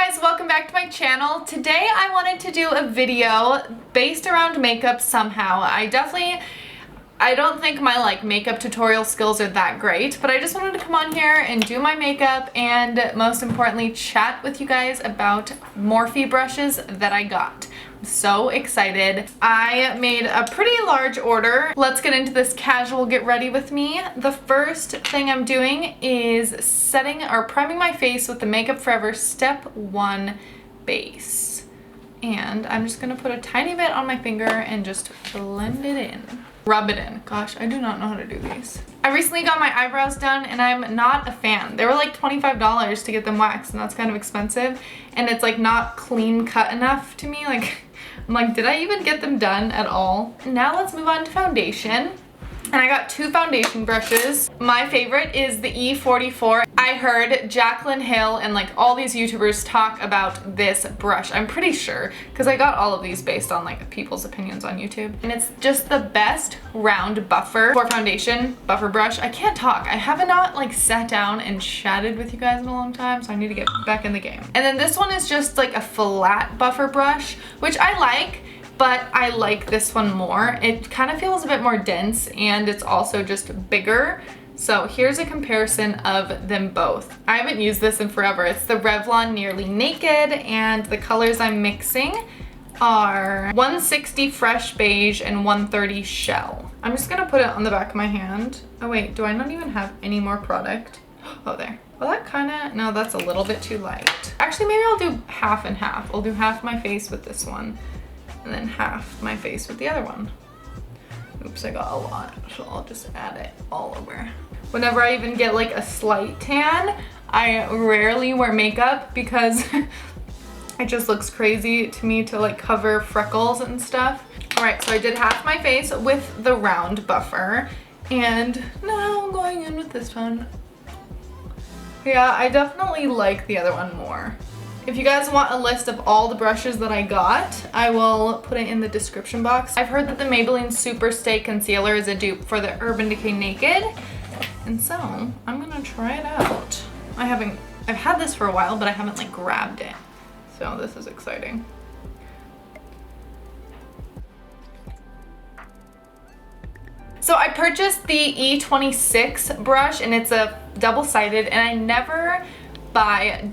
guys, welcome back to my channel. Today I wanted to do a video based around makeup somehow. I don't think my makeup tutorial skills are that great, but I just wanted to come on here and do my makeup and most importantly chat with you guys about Morphe brushes that I got. I'm so excited. I made a pretty large order. Let's get into this casual get ready with me. The first thing I'm doing is setting or priming my face with the Makeup Forever Step 1 base. And I'm just gonna put a tiny bit on my finger and just blend it in. Rub it in. Gosh, I do not know how to do these. I recently got my eyebrows done and I'm not a fan. They were like $25 to get them waxed and that's kind of expensive. And it's like not clean cut enough to me. I'm like, did I even get them done at all? Now let's move on to foundation. And I got two foundation brushes. My favorite is the E44. I heard Jaclyn Hill and all these YouTubers talk about this brush, I'm pretty sure, because I got all of these based on people's opinions on YouTube. And it's just the best round buffer for foundation, buffer brush. I can't talk. I have not sat down and chatted with you guys in a long time, so I need to get back in the game. And then this one is just a flat buffer brush, which I like, but I like this one more. It kind of feels a bit more dense and it's also just bigger. So here's a comparison of them both. I haven't used this in forever. It's the Revlon Nearly Naked and the colors I'm mixing are 160 Fresh Beige and 130 Shell. I'm just gonna put it on the back of my hand. Oh wait, do I not even have any more product? Oh, there. Well, that kinda, no, that's a little bit too light. Actually, maybe I'll do half and half. I'll do half my face with this one and then half my face with the other one. Oops, I got a lot, so I'll just add it all over. Whenever I even get a slight tan, I rarely wear makeup because it just looks crazy to me to cover freckles and stuff. All right, so I did half my face with the round buffer and now I'm going in with this one. Yeah, I definitely like the other one more. If you guys want a list of all the brushes that I got, I will put it in the description box. I've heard that the Maybelline Superstay Concealer is a dupe for the Urban Decay Naked, and so I'm gonna try it out. I've had this for a while, but I haven't grabbed it, so this is exciting. So I purchased the E26 brush, and it's a double-sided, and I never buy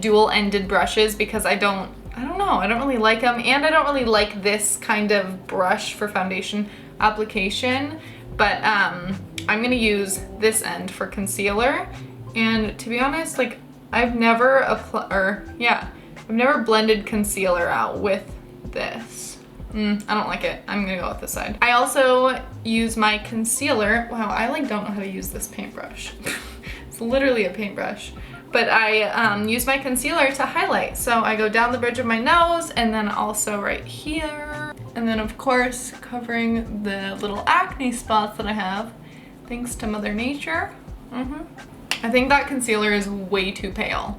dual-ended brushes because I don't know, I don't really like them, and I don't really like this kind of brush for foundation application, but I'm gonna use this end for concealer. And to be honest, I've never blended concealer out with this. I don't like it. I'm gonna go with this side. I also use my concealer. Wow, I don't know how to use this paintbrush. It's literally a paintbrush. But I use my concealer to highlight. So I go down the bridge of my nose and then also right here. And then of course covering the little acne spots that I have thanks to Mother Nature. I think that concealer is way too pale.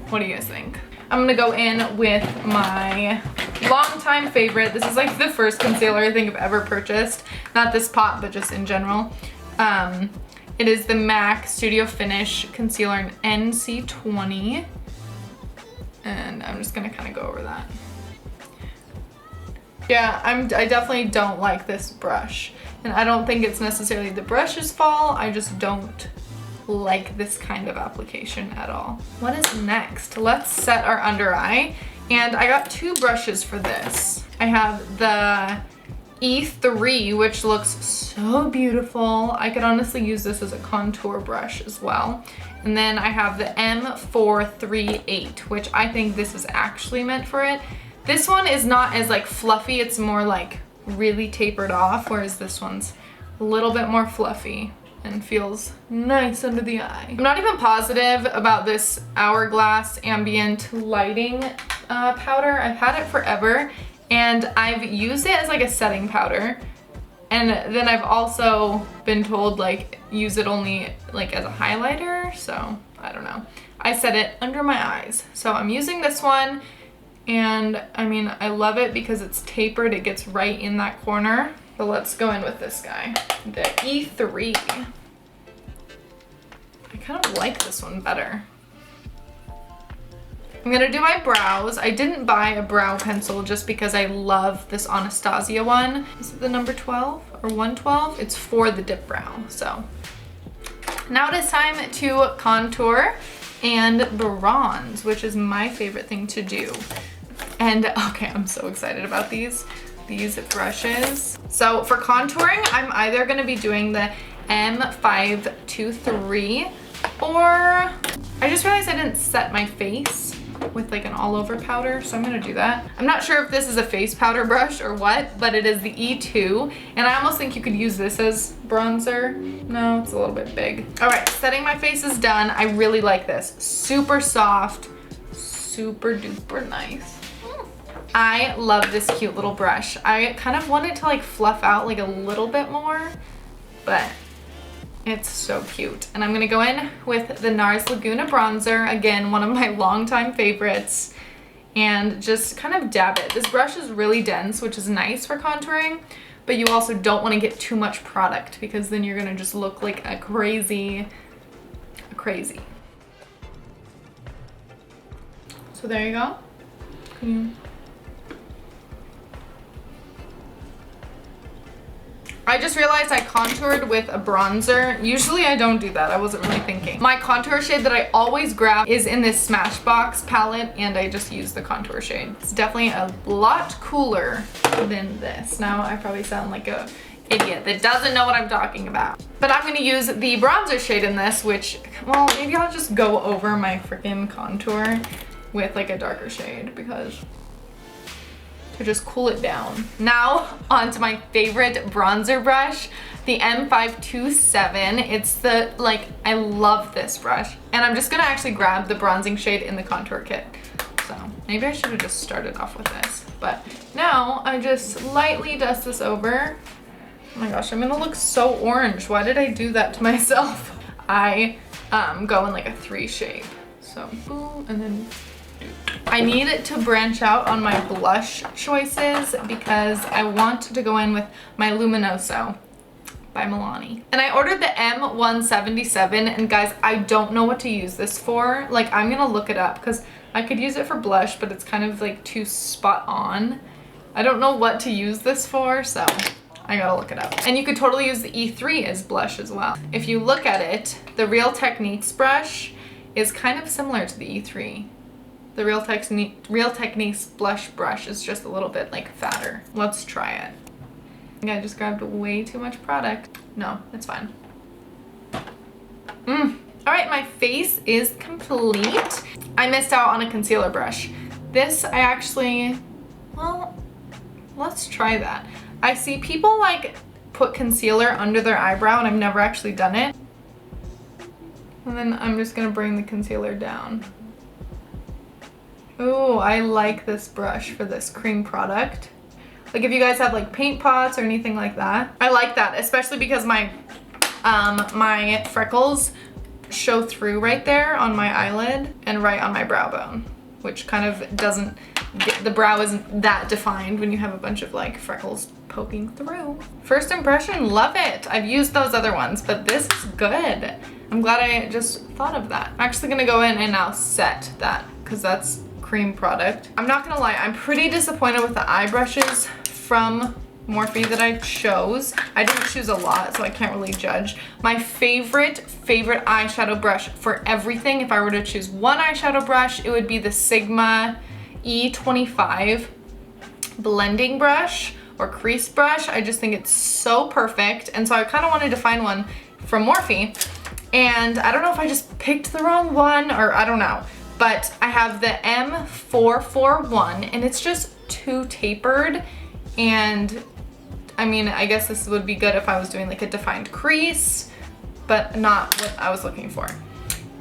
What do you guys think? I'm gonna go in with my longtime favorite. This is the first concealer I think I've ever purchased. Not this pot, but just in general. It is the MAC Studio Finish Concealer in NC20. And I'm just gonna kind of go over that. Yeah, I definitely don't like this brush. And I don't think it's necessarily the brush's fault. I just don't like this kind of application at all. What is next? Let's set our under eye. And I got two brushes for this. I have the E3, which looks so beautiful. I could honestly use this as a contour brush as well. And then I have the M438, which I think this is actually meant for it. This one is not as fluffy, it's more really tapered off, whereas this one's a little bit more fluffy and feels nice under the eye. I'm not even positive about this Hourglass Ambient lighting powder. I've had it forever. And I've used it as a setting powder. And then I've also been told use it only as a highlighter. So I don't know. I set it under my eyes. So I'm using this one. And I mean, I love it because it's tapered. It gets right in that corner. But let's go in with this guy, the E3. I kind of like this one better. I'm gonna do my brows. I didn't buy a brow pencil just because I love this Anastasia one. Is it the number 12 or 112? It's for the dip brow, so. Now it is time to contour and bronze, which is my favorite thing to do. And okay, I'm so excited about these brushes. So for contouring, I'm either gonna be doing the M523 or I just realized I didn't set my face with like an all over powder, so I'm gonna do that. I'm not sure if this is a face powder brush or what, but it is the E2, and I almost think you could use this as bronzer. No, it's a little bit big. All right, setting my face is done. I really like this. Super soft, super duper nice. I love this cute little brush. I kind of want it to like fluff out like a little bit more, but it's so cute. And I'm gonna go in with the Nars Laguna bronzer, again, one of my longtime favorites, and just kind of dab it. This brush is really dense, which is nice for contouring, but you also don't want to get too much product because then you're gonna just look like a crazy. So there you go. I just realized I contoured with a bronzer. Usually I don't do that. I wasn't really thinking. My contour shade that I always grab is in this Smashbox palette, and I just use the contour shade. It's definitely a lot cooler than this. Now I probably sound like a idiot that doesn't know what I'm talking about. But I'm gonna use the bronzer shade in this, which, well, maybe I'll just go over my freaking contour with like a darker shade because to just cool it down. Now onto my favorite bronzer brush, the M527. It's the, like, I love this brush. And I'm just gonna actually grab the bronzing shade in the contour kit. So maybe I should have just started off with this. But now I just lightly dust this over. Oh my gosh, I'm gonna look so orange. Why did I do that to myself? I go in like a 3 shape. So boom, and then I need to branch out on my blush choices because I want to go in with my Luminoso by Milani. And I ordered the M177, and guys, I don't know what to use this for. Like, I'm gonna look it up because I could use it for blush, but it's kind of like too spot on. I don't know what to use this for, so I gotta look it up. And you could totally use the E3 as blush as well. If you look at it, the Real Techniques brush is kind of similar to the E3. The Real Techniques blush brush is just a little bit like fatter. Let's try it. I think I just grabbed way too much product. No, it's fine. All right, my face is complete. I missed out on a concealer brush. This I actually, well, let's try that. I see people like put concealer under their eyebrow, and I've never actually done it. And then I'm just gonna bring the concealer down. Oh, I like this brush for this cream product. Like if you guys have like paint pots or anything like that. I like that, especially because my my freckles show through right there on my eyelid and right on my brow bone, which kind of doesn't get, the brow isn't that defined when you have a bunch of like freckles poking through. First impression, love it. I've used those other ones, but this is good. I'm glad I just thought of that. I'm actually gonna go in and now set that because that's cream product. I'm not gonna lie, I'm pretty disappointed with the eye brushes from Morphe that I chose. I didn't choose a lot, so I can't really judge. My favorite eyeshadow brush for everything, if I were to choose one eyeshadow brush, it would be the Sigma E25 blending brush or crease brush. I just think it's so perfect, and so I kind of wanted to find one from Morphe, and I don't know if I just picked the wrong one or I don't know. But I have the M441, and it's just too tapered, and I mean, I guess this would be good if I was doing like a defined crease, but not what I was looking for.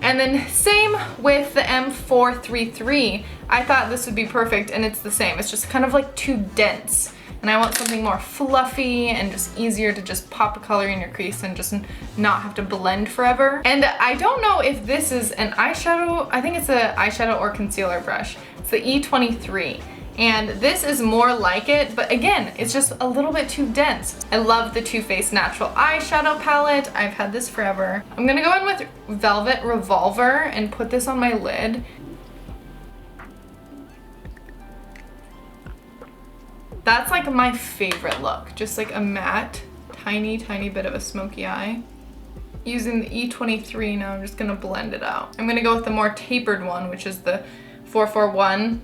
And then same with the M433. I thought this would be perfect, and it's the same. It's just kind of like too dense. And I want something more fluffy and just easier to just pop a color in your crease and just not have to blend forever. And I don't know if this is an eyeshadow, I think it's an eyeshadow or concealer brush. It's the E23. And this is more like it, but again, it's just a little bit too dense. I love the Too Faced Natural Eyeshadow Palette. I've had this forever. I'm gonna go in with Velvet Revolver and put this on my lid. That's like my favorite look. Just like a matte, tiny bit of a smoky eye. Using the E23 now, I'm just gonna blend it out. I'm gonna go with the more tapered one, which is the 441,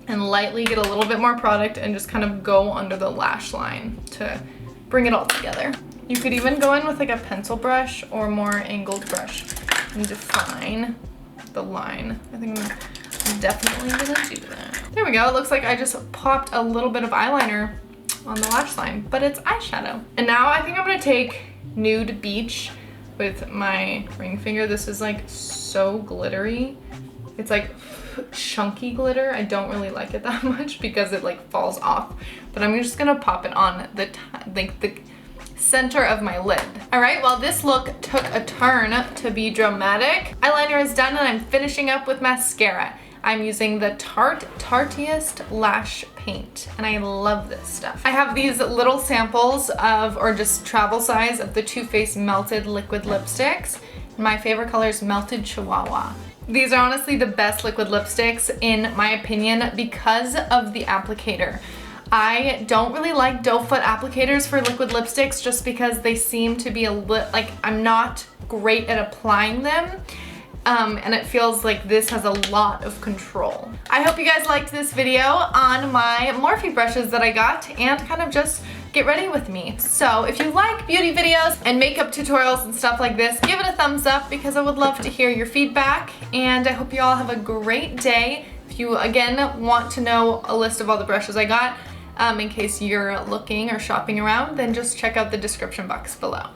and lightly get a little bit more product and just kind of go under the lash line to bring it all together. You could even go in with like a pencil brush or more angled brush and define the line. I think I'm definitely gonna do that. There we go. It looks like I just popped a little bit of eyeliner on the lash line, but it's eyeshadow. And now I think I'm gonna take Nude Beach with my ring finger. This is like so glittery. It's like chunky glitter. I don't really like it that much because it like falls off, but I'm just gonna pop it on the center of my lid. All right, well, this look took a turn to be dramatic. Eyeliner is done and I'm finishing up with mascara. I'm using the Tartiest Lash Paint, and I love this stuff. I have these little samples of, or just travel size of the Too Faced Melted Liquid Lipsticks. My favorite color is Melted Chihuahua. These are honestly the best liquid lipsticks in my opinion because of the applicator. I don't really like doe foot applicators for liquid lipsticks just because they seem to be like I'm not great at applying them. And it feels like this has a lot of control. I hope you guys liked this video on my Morphe brushes that I got and kind of just get ready with me. So if you like beauty videos and makeup tutorials and stuff like this, give it a thumbs up because I would love to hear your feedback, and I hope you all have a great day. If you again want to know a list of all the brushes I got, in case you're looking or shopping around, then just check out the description box below.